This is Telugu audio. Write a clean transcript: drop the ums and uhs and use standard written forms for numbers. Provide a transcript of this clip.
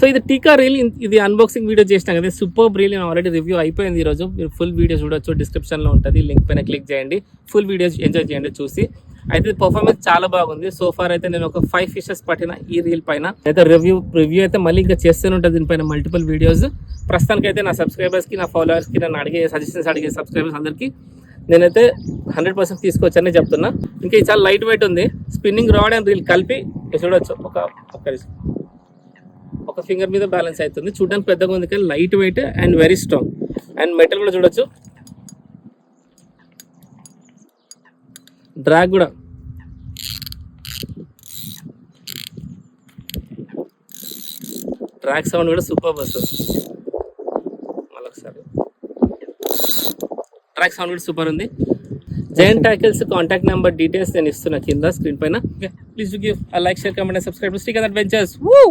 సో ఇది టీకా రీల్, ఇది అన్బాక్సింగ్ వీడియో చేసినా కదా, సూపర్ రీల్. నేను ఆల్రెడీ రివ్యూ అయిపోయింది ఈరోజు. మీరు ఫుల్ వీడియో చూడొచ్చు, డిస్క్రిప్షన్లో ఉంటుంది, లింక్ పైన క్లిక్ చేయండి, ఫుల్ వీడియోస్ ఎంజాయ్ చేయండి చూసి. అయితే పర్ఫార్మెన్స్ చాలా బాగుంది. సో ఫార్ అయితే నేను ఒక 5 ఫిషెస్ పట్టిన ఈ రీల్ పైన. అయితే రివ్యూ అయితే మళ్ళీ ఇంకా చేస్తూనే ఉంటుంది దీనిపైన మల్టిపుల్ వీడియోస్. ప్రస్తుతానికైతే నా సబ్స్క్రైబర్స్కి, నా ఫాలోవర్స్కి, నన్ను అడిగే సజెషన్స్ అడిగే సబ్స్క్రైబర్స్ అందరికీ నేనైతే 100% తీసుకొచ్చని చెప్తున్నా. ఇంకా ఇది చాలా లైట్ వెయిట్ ఉంది. స్పిన్నింగ్ రాడ్ అండ్ రీల్ కలిపి చూడొచ్చు. ఒక ఫింగర్ మీద బ్యాలెన్స్ అవుతుంది. చూడడానికి పెద్దగా ఉంది కానీ light weight and very strong. And metal కూడా చూడొచ్చు, డ్రాగ్ కూడా. డ్రాగ్ సౌండ్ కూడా సూపర్ వస్తుంది. మళ్ళొకసారి డ్రాగ్ సౌండ్ కూడా సూపర్ ఉంది. Giant tackles contact number details నేను ఇస్తున్నా కింద స్క్రీన్ పైన. Please give a like, share, comment and subscribe to Srikanth Adventures. Woo!